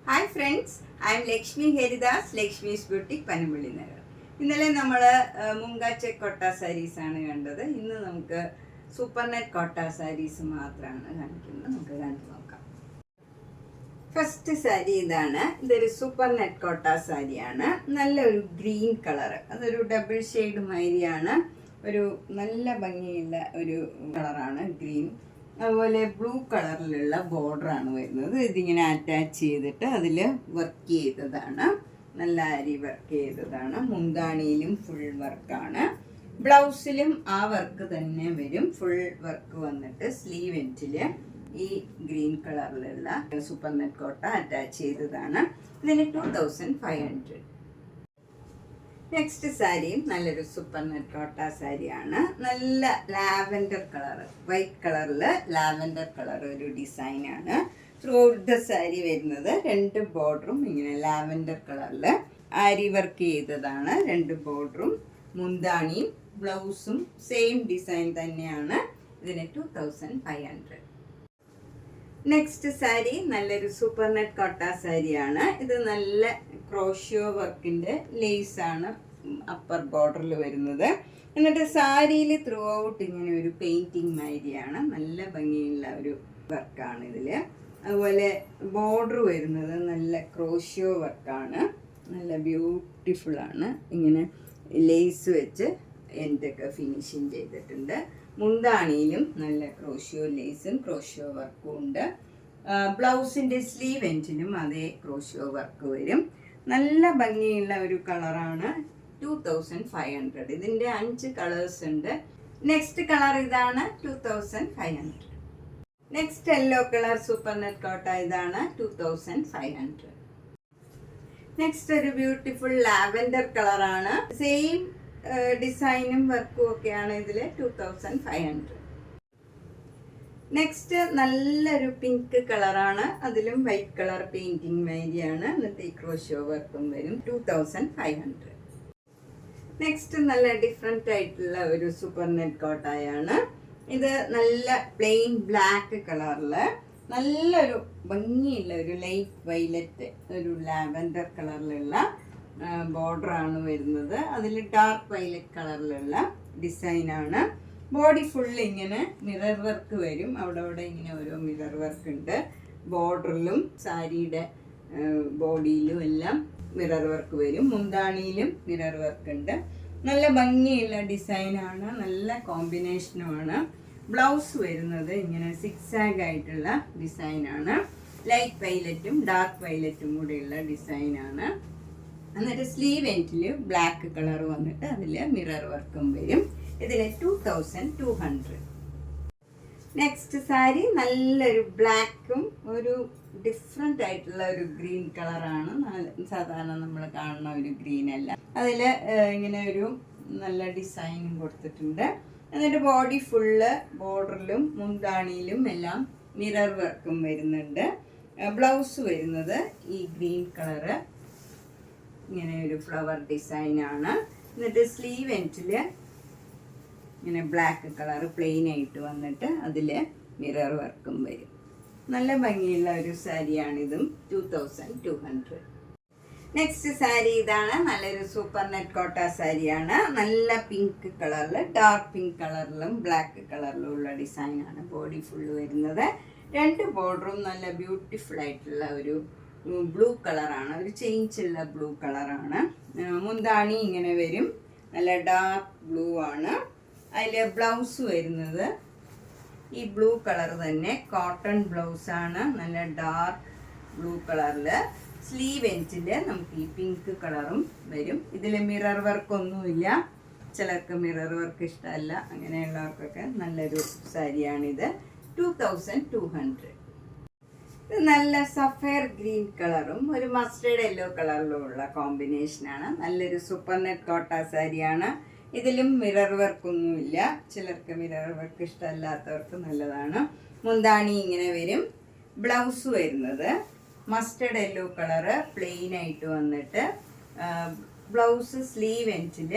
Hi friends, I M Lakshmi Haridas, Lakshmi's boutique Panampilly Nagar. ഇന്നലെ നമ്മൾ മുങ്കാച്ചെ കോട്ട സാരീസാണ് കണ്ടത്. ഇന്ന് നമുക്ക് സൂപ്പർ നെറ്റ് കോട്ട സാരീസ് മാത്രമാണ് കാണിക്കുന്നത്. നമുക്ക് കണ്ടു നോക്കാം. ഫസ്റ്റ് സാരി ഇതാണ്. ഇതൊരു സൂപ്പർ നെറ്റ് കോട്ട സാരിയാണ്. നല്ലൊരു ഗ്രീൻ കളർ, അതൊരു ഡബിൾ ഷെയ്ഡ് മാതിരിയാണ്. ഒരു നല്ല ഭംഗിയുള്ള ഒരു കളറാണ് ഗ്രീൻ. അതുപോലെ ബ്ലൂ കളറിലുള്ള ബോർഡറാണ് വരുന്നത്. ഇതിങ്ങനെ അറ്റാച്ച് ചെയ്തിട്ട് അതിൽ വർക്ക് ചെയ്തതാണ്, നല്ല അരി വർക്ക് ചെയ്തതാണ്. മുന്താണിയിലും ഫുൾ വർക്കാണ്. ബ്ലൗസിലും ആ വർക്ക് തന്നെ വരും. ഫുൾ വർക്ക് വന്നിട്ട് സ്ലീവ് എൻഡിൽ ഈ ഗ്രീൻ കളറിലുള്ള സൂപ്പർ നെറ്റ് കോട്ട അറ്റാച്ച് ചെയ്തതാണ്. ഇതിന് 2500. നെക്സ്റ്റ് സാരിയും നല്ലൊരു സൂപ്പർ നെറ്റ് കോട്ട സാരിയാണ്. നല്ല ലാവൻഡർ കളർ, വൈറ്റ് കളറിൽ ലാവൻഡർ കളർ ഒരു ഡിസൈനാണ് ത്രൂ ഔട്ട് ദ സാരി വരുന്നത്. രണ്ട് ബോർഡറും ഇങ്ങനെ ലാവൻഡർ കളറിൽ ആരി വർക്ക് ചെയ്തതാണ്. രണ്ട് ബോർഡറും മുന്താണിയും ബ്ലൗസും സെയിം ഡിസൈൻ തന്നെയാണ്. ഇതിന് 2500. നെക്സ്റ്റ് സാരി നല്ലൊരു സൂപ്പർ നെറ്റ് കോട്ട സാരിയാണ്. ഇത് നല്ല ക്രോഷ്യോ വർക്കിൻ്റെ ലേസാണ് അപ്പർ ബോർഡറിൽ വരുന്നത്. എന്നിട്ട് സാരിയിൽ ത്രൂ ഔട്ട് ഇങ്ങനെ ഒരു പെയിൻറ്റിങ് മാതിരിയാണ്. നല്ല ഭംഗിയുള്ള ഒരു വർക്കാണ് ഇതിൽ. അതുപോലെ ബോർഡർ വരുന്നത് നല്ല ക്രോഷ്യോ വർക്കാണ്. നല്ല ബ്യൂട്ടിഫുള്ളാണ്. ഇങ്ങനെ ലേസ് വെച്ച് എൻഡൊക്കെ ഫിനിഷിങ് ചെയ്തിട്ടുണ്ട്. മുന്താണിയിലും നല്ല ക്രോഷ്യോ ലേസും ക്രോഷ്യോ വർക്കും ഉണ്ട്. ബ്ലൗസിൻ്റെ സ്ലീവ് എൻഡിലും അതേ ക്രോഷ്യോ വർക്ക് വരും. നല്ല ഭംഗിയുള്ള ഒരു കളറാണ്. 2500. ഇതിൻ്റെ 5 കളേഴ്സ് ഉണ്ട്. നെക്സ്റ്റ് കളർ ഇതാണ്, 2500. Next yellow colour super net കോട്ട ഇതാണ്, 2500. നെക്സ്റ്റ് ഒരു ബ്യൂട്ടിഫുൾ ലാവൻഡർ കളറാണ്. സെയിം ഡിസൈനും വർക്കും ഒക്കെയാണ് ഇതിൽ. 2500. നെക്സ്റ്റ് നല്ലൊരു പിങ്ക് കളറാണ്. അതിലും വൈറ്റ് കളർ പെയിന്റിങ് മാതിരിയാണ്. എന്നിട്ട് ഈ ക്രോഷ്യോ വർക്കും വരും. 2500. നെക്സ്റ്റ് നല്ല ഡിഫറെൻ്റ് ആയിട്ടുള്ള ഒരു സൂപ്പർ നെറ്റ് കോട്ടയാണ്. ഇത് നല്ല പ്ലെയിൻ ബ്ലാക്ക് കളറിൽ നല്ലൊരു ഭംഗിയുള്ള ഒരു ലൈറ്റ് വൈലറ്റ് ഒരു ലാവൻഡർ കളറിലുള്ള ബോർഡറാണ് വരുന്നത്. അതിൽ ഡാർക്ക് വൈലറ്റ് കളറിലുള്ള ഡിസൈനാണ്. ബോഡി ഫുൾ ഇങ്ങനെ മിറർ വർക്ക് വരും. അവിടെ ഇങ്ങനെ ഓരോ മിറർ വർക്ക് ഉണ്ട്. ബോർഡറിലും സാരിയുടെ ബോഡിയിലും എല്ലാം മിറർ വർക്ക് വരും. മുന്താണിയിലും മിറർ വർക്ക് ഉണ്ട്. നല്ല ഭംഗിയുള്ള ഡിസൈനാണ്. നല്ല കോമ്പിനേഷനുമാണ്. ബ്ലൗസ് വരുന്നത് ഇങ്ങനെ സിക്സാഗ് ആയിട്ടുള്ള ഡിസൈനാണ്. ലൈറ്റ് വൈലറ്റും ഡാർക്ക് വൈലറ്റും കൂടെയുള്ള ഡിസൈനാണ്. എന്നിട്ട് സ്ലീവ് എൻഡിൽ ബ്ലാക്ക് കളർ വന്നിട്ട് അതിൽ മിറർ വർക്കും വരും. ഇതിന് 2200. നെക്സ്റ്റ് സാരി നല്ലൊരു ബ്ലാക്കും ഒരു ഡിഫറെൻ്റ് ആയിട്ടുള്ള ഒരു ഗ്രീൻ കളറാണ്. സാധാരണ നമ്മൾ കാണുന്ന ഒരു ഗ്രീൻ അല്ല. അതിൽ ഇങ്ങനെ ഒരു നല്ല ഡിസൈനും കൊടുത്തിട്ടുണ്ട്. എന്നിട്ട് ബോഡി ഫുള്ള് ബോർഡറിലും മുന്താണിയിലും എല്ലാം മിറർ വർക്കും വരുന്നുണ്ട്. ബ്ലൗസ് വരുന്നത് ഈ ഗ്രീൻ കളറ് ഇങ്ങനെ ഒരു ഫ്ലവർ ഡിസൈനാണ്. എന്നിട്ട് സ്ലീവ് എൻഡിൽ ഇങ്ങനെ ബ്ലാക്ക് കളർ പ്ലെയിൻ ആയിട്ട് വന്നിട്ട് അതിൽ മിറർ വർക്കും വരും. നല്ല ഭംഗിയുള്ള ഒരു സാരിയാണിതും. 2200. നെക്സ്റ്റ് സാരി ഇതാണ്. നല്ലൊരു സൂപ്പർ നെറ്റ് കോട്ട സാരിയാണ്. നല്ല പിങ്ക് കളറിൽ ഡാർക്ക് പിങ്ക് കളറിലും ബ്ലാക്ക് കളറിലും ഉള്ള ഡിസൈനാണ് ബോഡി ഫുള്ള് വരുന്നത്. രണ്ട് ബോർഡറും നല്ല ബ്യൂട്ടിഫുൾ ആയിട്ടുള്ള ഒരു ബ്ലൂ കളറാണ്. ഒരു ചേഞ്ചുള്ള ബ്ലൂ കളറാണ്. മുന്താണി ഇങ്ങനെ വരും. നല്ല ഡാർക്ക് ബ്ലൂ ആണ്. അതിൽ ബ്ലൗസ് വരുന്നത് ഈ ബ്ലൂ കളർ തന്നെ കോട്ടൺ ബ്ലൗസാണ്. നല്ല ഡാർക്ക് ബ്ലൂ കളറിൽ സ്ലീവ് എൻഡിൽ നമുക്ക് ഈ പിങ്ക് കളറും വരും. ഇതിൽ മിറർ വർക്കൊന്നുമില്ല. ചിലർക്ക് മിറർ വർക്ക് ഇഷ്ടമല്ല. അങ്ങനെയുള്ളവർക്കൊക്കെ നല്ലൊരു സാരിയാണിത്. 2200. ഇത് നല്ല സഫയർ ഗ്രീൻ കളറും ഒരു മസ്റ്റേർഡ് യെല്ലോ കളറിലും ഉള്ള കോമ്പിനേഷനാണ്. നല്ലൊരു സൂപ്പർ നെറ്റ് കോട്ട സാരിയാണ്. ഇതിലും മിറർ വർക്കൊന്നുമില്ല. ചിലർക്ക് മിറർ വർക്ക് ഇഷ്ടമല്ലാത്തവർക്ക് നല്ലതാണ്. മുന്താണി ഇങ്ങനെ വരും. ബ്ലൗസ് വരുന്നത് മസ്റ്റേർഡ് യെല്ലോ കളറ് പ്ലെയിൻ ആയിട്ട് വന്നിട്ട് ബ്ലൗസ് സ്ലീവ് എൻഡിൽ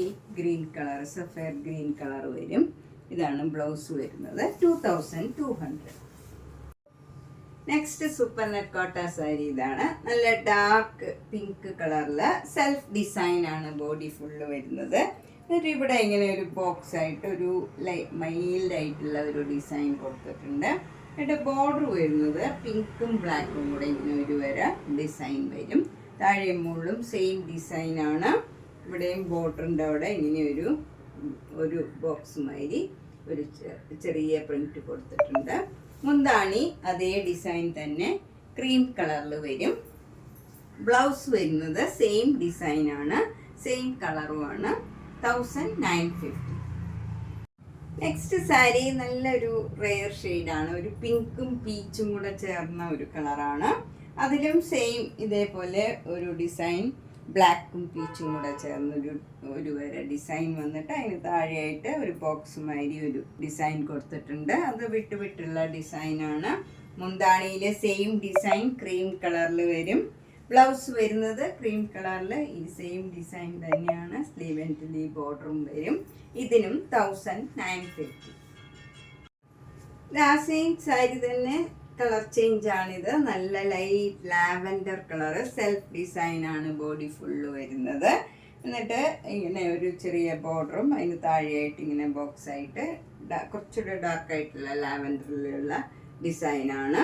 ഈ green colour sapphire green colour വരും. ഇതാണ് ബ്ലൗസ് വരുന്നത്. 2200. നെക്സ്റ്റ് സൂപ്പർ നെറ്റ് കോട്ട സാരി ഇതാണ്. നല്ല ഡാർക്ക് പിങ്ക് കളറിൽ സെൽഫ് ഡിസൈൻ ആണ് ബോഡി ഫുള്ള് വരുന്നത്. എന്നിട്ട് ഇവിടെ ഇങ്ങനെ ഒരു ബോക്സ് ആയിട്ട് ഒരു മൈൽഡ് ആയിട്ടുള്ള ഒരു ഡിസൈൻ കൊടുത്തിട്ടുണ്ട്. എന്നിട്ട് ബോർഡർ വരുന്നത് പിങ്കും ബ്ലാക്കും കൂടെ ഇങ്ങനെ ഒരു ഡിസൈൻ വരും. താഴെ മുകളിലും സെയിം ഡിസൈനാണ്. ഇവിടെയും ബോർഡറിൻ്റെ അവിടെ ഇങ്ങനെ ഒരു ബോക്സ് മാതിരി ഒരു ചെറിയ പ്രിന്റ് കൊടുത്തിട്ടുണ്ട്. മുന്താണി അതേ ഡിസൈൻ തന്നെ ക്രീം കളറിൽ വരും. ബ്ലൗസ് വരുന്നത് സെയിം ഡിസൈനാണ്, സെയിം കളറുമാണ്. 1950. നെക്സ്റ്റ് സാരി നല്ലൊരു റെയർ ഷെയ്ഡാണ്. ഒരു പിങ്കും പീച്ചും കൂടെ ചേർന്ന ഒരു കളറാണ്. അതിലും സെയിം ഇതേപോലെ ഒരു ഡിസൈൻ ബ്ലാക്കും പീച്ചും കൂടെ ചേർന്നൊരു ഡിസൈൻ വന്നിട്ട് അതിന് താഴെയായിട്ട് ഒരു ബോക്സ് മാതിരി ഒരു ഡിസൈൻ കൊടുത്തിട്ടുണ്ട്. അത് വിട്ടുള്ള ഡിസൈനാണ്. മുന്താണിയിലെ സെയിം ഡിസൈൻ ക്രീം കളറിൽ വരും. ബ്ലൗസ് വരുന്നത് ക്രീം കളറിൽ ഈ സെയിം ഡിസൈൻ തന്നെയാണ്. സ്ലീവ് എൻഡിൽ ഈ ബോർഡറും വരും. ഇതിനും 1950. ആ സെയിം സാരി തന്നെ കളർ ചേഞ്ച് ആണിത്. നല്ല light lavender colour self design ആണ് ബോഡി ഫുള്ള് വരുന്നത്. എന്നിട്ട് ഇങ്ങനെ ഒരു ചെറിയ ബോർഡറും അതിന് താഴെയായിട്ട് ഇങ്ങനെ ബോക്സ് ആയിട്ട് കുറച്ചുകൂടെ ഡാർക്കായിട്ടുള്ള ലാവൻഡറിലുള്ള ഡിസൈനാണ്.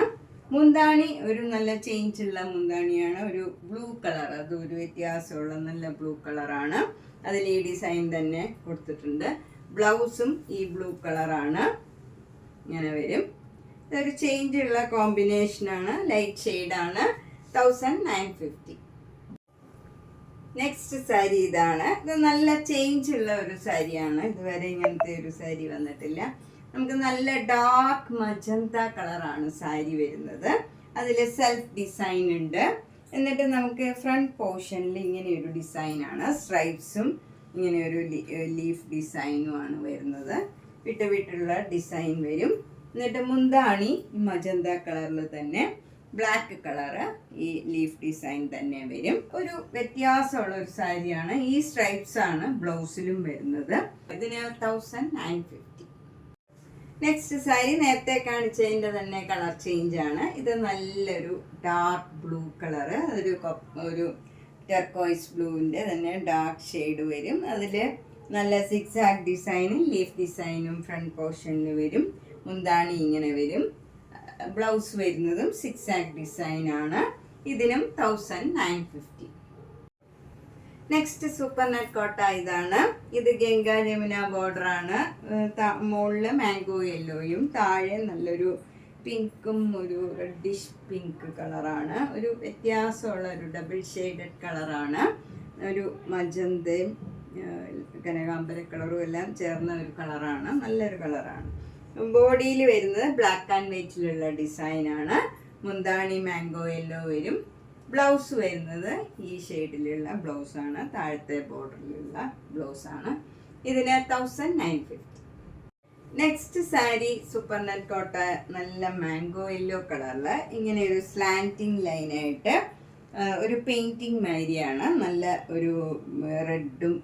മുന്താണി ഒരു നല്ല ചേഞ്ച് ഉള്ള മുന്താണിയാണ്. ഒരു ബ്ലൂ കളർ, അതൊരു വ്യത്യാസമുള്ള നല്ല ബ്ലൂ കളറാണ്. അതിൽ ഈ ഡിസൈൻ തന്നെ കൊടുത്തിട്ടുണ്ട്. ബ്ലൗസും ഈ ബ്ലൂ കളറാണ്, ഇങ്ങനെ വരും. ഇതൊരു ചേഞ്ച് ഉള്ള കോമ്പിനേഷനാണ്, ലൈറ്റ് ഷെയ്ഡാണ്. 1950. നെക്സ്റ്റ് സാരി ഇതാണ്. ഇത് നല്ല ചേഞ്ച് ഉള്ള ഒരു സാരിയാണ്. ഇതുവരെ ഇങ്ങനത്തെ ഒരു സാരി വന്നിട്ടില്ല. നമുക്ക് നല്ല ഡാർക്ക് മജന്ത കളറാണ് സാരി വരുന്നത്. അതിൽ സെൽഫ് ഡിസൈൻ ഉണ്ട്. എന്നിട്ട് നമുക്ക് ഫ്രണ്ട് പോർഷനിൽ ഇങ്ങനെ ഒരു ഡിസൈനാണ്. സ്ട്രൈപ്സും ഇങ്ങനെ ഒരു ലീഫ് ഡിസൈനുമാണ് വരുന്നത്. വിട്ടുള്ള ഡിസൈൻ വരും. എന്നിട്ട് മുന്താണി മജന്ത കളറിൽ തന്നെ ബ്ലാക്ക് കളറ് ഈ ലീഫ് ഡിസൈൻ തന്നെ വരും. ഒരു വ്യത്യാസമുള്ള ഒരു സാരിയാണ്. ഈ സ്ട്രൈപ്സ് ആണ് ബ്ലൗസിലും വരുന്നത്. ഇതിന് 1950. നെക്സ്റ്റ് സാരി നേരത്തെ കാണിച്ചതിൻ്റെ തന്നെ കളർ ചേഞ്ച് ആണ്. ഇത് നല്ലൊരു ഡാർക്ക് ബ്ലൂ കളറ്, ഒരു ടെർക്കോയ്സ് ബ്ലൂവിൻ്റെ തന്നെ ഡാർക്ക് ഷെയ്ഡ് വരും. അതിൽ നല്ല സിക്സാക് ഡിസൈനും ലീഫ് ഡിസൈനും ഫ്രണ്ട് പോർഷനിൽ വരും. മുന്താണി ഇങ്ങനെ വരും. ബ്ലൗസ് വരുന്നതും സിക്സാക് ഡിസൈനാണ്. ഇതിനും 1950. നെക്സ്റ്റ് സൂപ്പർ നെറ്റ് കോട്ട ഇതാണ്. ഇത് ഗംഗ ജമുന ബോർഡറാണ്. മുകളിൽ മാംഗോ യെല്ലോയും താഴെ നല്ലൊരു പിങ്കും ഒരു റെഡിഷ് പിങ്ക് കളറാണ്. ഒരു വ്യത്യാസമുള്ള ഒരു ഡബിൾ ഷെയ്ഡഡ് കളറാണ്. ഒരു മജന്തയും കനകാമ്പര കളറും എല്ലാം ചേർന്ന ഒരു കളറാണ്. നല്ലൊരു കളറാണ്. ബോഡിയിൽ വരുന്നത് ബ്ലാക്ക് ആൻഡ് വൈറ്റിലുള്ള ഡിസൈനാണ്. മുന്താണി മാംഗോ യെല്ലോ വരും. ബ്ലൗസ് വരുന്നത് ഈ ഷെയ്ഡിലുള്ള ബ്ലൗസാണ്. താഴത്തെ ബോർഡറിലുള്ള ബ്ലൗസാണ്. ഇതിന് 1950. നെക്സ്റ്റ് സാരി സൂപ്പർ നെറ്റ് കോട്ട നല്ല മാംഗോ യെല്ലോ കളറിൽ ഇങ്ങനെ ഒരു സ്ലാൻറ്റിങ് ലൈനായിട്ട് ഒരു പെയിൻറ്റിങ് മാതിരിയാണ്. നല്ല ഒരു റെഡും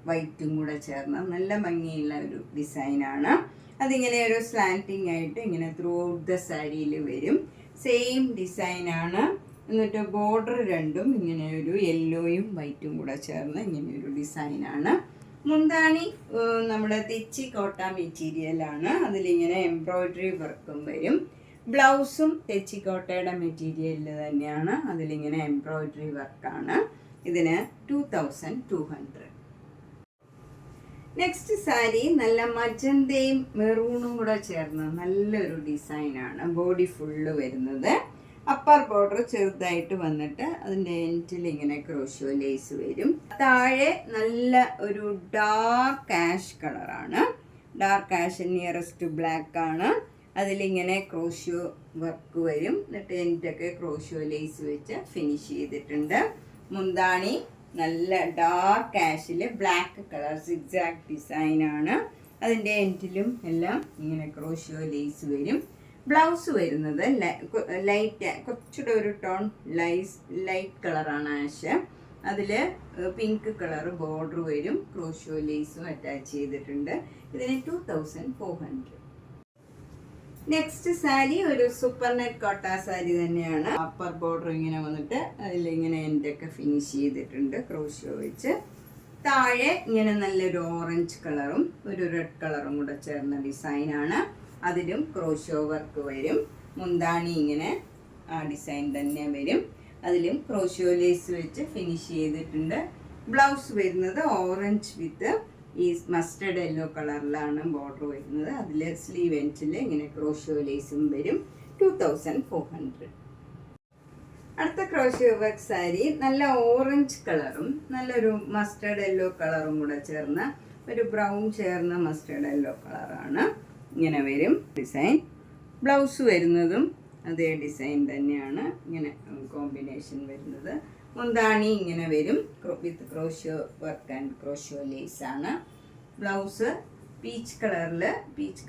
വൈറ്റും കൂടെ ചേർന്ന് നല്ല ഭംഗിയുള്ള ഒരു ഡിസൈനാണ്. അതിങ്ങനെ ഒരു സ്ലാൻറ്റിങ് ആയിട്ട് ഇങ്ങനെ ത്രൂ ഔട്ട് ദ സാരിയിൽ വരും. സെയിം ഡിസൈനാണ്. എന്നിട്ട് ബോർഡർ രണ്ടും ഇങ്ങനെ ഒരു യെല്ലോയും വൈറ്റും കൂടെ ചേർന്ന് ഇങ്ങനെ ഒരു ഡിസൈനാണ്. മുന്താണി നമ്മുടെ തെച്ചി കോട്ട മെറ്റീരിയലാണ്. അതിലിങ്ങനെ എംബ്രോയ്ഡറി വർക്കും വരും. ബ്ലൗസും തെച്ചി കോട്ടയുടെ മെറ്റീരിയലിൽ തന്നെയാണ്. അതിലിങ്ങനെ എംബ്രോയ്ഡറി വർക്കാണ്. ഇതിന് 2200. നെക്സ്റ്റ് സാരി നല്ല മജന്തയും മെറൂണും കൂടെ ചേർന്ന് നല്ലൊരു ഡിസൈനാണ്. ബോഡി ഫുള്ള് വരുന്നത്. അപ്പർ ബോർഡർ ചെറുതായിട്ട് വന്നിട്ട് അതിൻ്റെ എൻഡിൽ ഇങ്ങനെ ക്രോഷ്യോ ലേസ് വരും. താഴെ നല്ല ഒരു ഡാർക്ക് ആഷ് കളറാണ്. ഡാർക്ക് ആഷ് നിയറസ്റ്റ് ബ്ലാക്ക് ആണ്. അതിലിങ്ങനെ ക്രോഷ്യോ വർക്ക് വരും. എന്നിട്ട് എൻഡൊക്കെ ക്രോഷ്യോ ലേസ് വെച്ച് ഫിനിഷ് ചെയ്തിട്ടുണ്ട്. മുന്താണി നല്ല ഡാർക്ക് ആഷിൽ ബ്ലാക്ക് കളർ സിക്സാക് ഡിസൈനാണ്. അതിൻ്റെ എൻഡിലും എല്ലാം ഇങ്ങനെ ക്രോഷ്യോ ലേസ് വരും. ബ്ലൗസ് വരുന്നത് ലൈറ്റ് കുറച്ചുകൂടെ ഒരു ടോൺ ലൈറ്റ് കളറാണ് ആഷ്. അതിൽ പിങ്ക് കളർ ബോർഡർ വരും. ക്രോഷ്യോ ലേസും അറ്റാച്ച് ചെയ്തിട്ടുണ്ട്. ഇതിന് 2400. നെക്സ്റ്റ് സാരി ഒരു സൂപ്പർ നെറ്റ് കോട്ട സാരി തന്നെയാണ്. അപ്പർ ബോർഡർ ഇങ്ങനെ വന്നിട്ട് അതിലിങ്ങനെ എൻ്റെയൊക്കെ ഫിനിഷ് ചെയ്തിട്ടുണ്ട് ക്രോഷ്യോ വെച്ച്. താഴെ ഇങ്ങനെ നല്ലൊരു ഓറഞ്ച് കളറും ഒരു റെഡ് കളറും കൂടെ ചേർന്ന ഡിസൈനാണ്. അതിലും ക്രോഷ്യോ വർക്ക് വരും. മുന്താണി ഇങ്ങനെ ആ ഡിസൈൻ തന്നെ വരും. അതിലും ക്രോഷ്യോ ലേസ് വെച്ച് ഫിനിഷ് ചെയ്തിട്ടുണ്ട്. ബ്ലൗസ് വരുന്നത് ഓറഞ്ച് വിത്ത് ഈ മസ്റ്റർഡ് യെല്ലോ കളറിലാണ് ബോർഡർ വരുന്നത്. അതിൽ സ്ലീവ് എൻഡിൽ ഇങ്ങനെ ക്രോഷ്യോ ലേസും വരും. 2400. അടുത്ത ക്രോഷ്യോ വർക്ക് സാരി നല്ല ഓറഞ്ച് കളറും നല്ലൊരു മസ്റ്റർഡ് യെല്ലോ കളറും കൂടെ ചേർന്ന ഒരു ബ്രൗൺ ചേർന്ന മസ്റ്റർഡ് യെല്ലോ കളറാണ്. ഇങ്ങനെ വരും ഡിസൈൻ. ബ്ലൗസ് വരുന്നതും അതേ ഡിസൈൻ തന്നെയാണ്. ഇങ്ങനെ കോമ്പിനേഷൻ വരുന്നത്. മുന്താണി ഇങ്ങനെ വരും with crochet work and crochet lace ആണ്. ബ്ലൗസ് പീച്ച്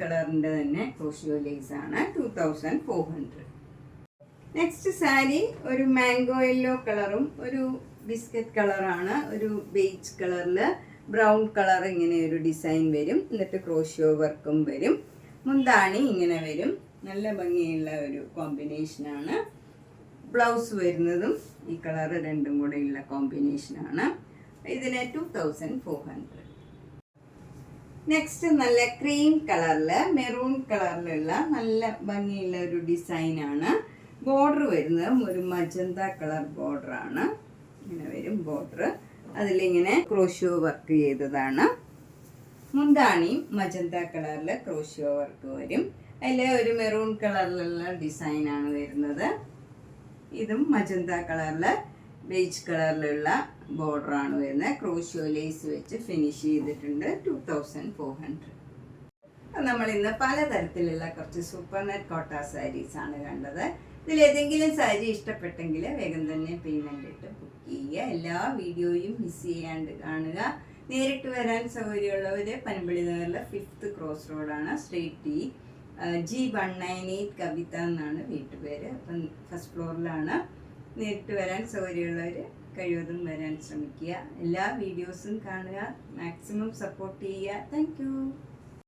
കളറിൻ്റെ തന്നെ ക്രോഷ്യോ ലേസ് ആണ്. 2400. നെക്സ്റ്റ് സാരി ഒരു മാംഗോ യെല്ലോ കളറും ഒരു ബിസ്ക്കറ്റ് കളറാണ്. ഒരു ബേജ് കളറിൽ ബ്രൗൺ കളർ ഇങ്ങനെ ഒരു ഡിസൈൻ വരും. എന്നിട്ട് ക്രോഷ്യോ വർക്കും വരും. മുന്താണി ഇങ്ങനെ വരും. നല്ല ഭംഗിയുള്ള ഒരു കോമ്പിനേഷനാണ്. ബ്ലൗസ് വരുന്നതും ഈ കളർ രണ്ടും കൂടെ ഉള്ള കോമ്പിനേഷനാണ്. ഇതിന് 2400. നെക്സ്റ്റ് നല്ല ക്രീം കളറിൽ മെറൂൺ കളറിലുള്ള നല്ല ഭംഗിയുള്ള ഒരു ഡിസൈനാണ്. ബോർഡർ വരുന്നത് ഒരു മജന്ത കളർ ബോർഡറാണ്. ഇങ്ങനെ വരും ബോർഡർ. അതിലിങ്ങനെ ക്രോഷ്യോ വർക്ക് ചെയ്തതാണ്. മുന്താണി മജന്ത കളറിൽ ക്രോഷ്യോ വർക്ക് വരും. അതിൽ ഒരു മെറൂൺ കളറിലുള്ള ഡിസൈനാണ് വരുന്നത്. ഇതും മജന്ത കളറിൽ ബേജ് കളറിലുള്ള ബോർഡറാണ് വരുന്നത്. ക്രോഷ്യോ ലേസ് വെച്ച് ഫിനിഷ് ചെയ്തിട്ടുണ്ട്. 2400. നമ്മൾ ഇന്ന് പലതരത്തിലുള്ള കുറച്ച് സൂപ്പർ നെറ്റ് കോട്ട സാരീസ് ആണ് കണ്ടത്. ഇതിലേതെങ്കിലും സാരി ഇഷ്ടപ്പെട്ടെങ്കിൽ വേഗം തന്നെ പേയ്മെൻ്റ് ഇട്ട് ബുക്ക് ചെയ്യുക. എല്ലാ വീഡിയോയും മിസ് ചെയ്യാണ്ട് കാണുക. നേരിട്ട് വരാൻ സൗകര്യമുള്ളവർ പനമ്പള്ളി നഗറിൽ 5th ക്രോസ് റോഡാണ്. സ്ട്രീറ്റ് G198 കവിത എന്നാണ് വീട്ടുപേര്. അപ്പം ഫസ്റ്റ് ഫ്ലോറിലാണ്. നേരിട്ട് വരാൻ സൗകര്യമുള്ളവർ കഴിവതും വരാൻ ശ്രമിക്കുക. എല്ലാ വീഡിയോസും കാണുക. മാക്സിമം സപ്പോർട്ട് ചെയ്യുക. താങ്ക്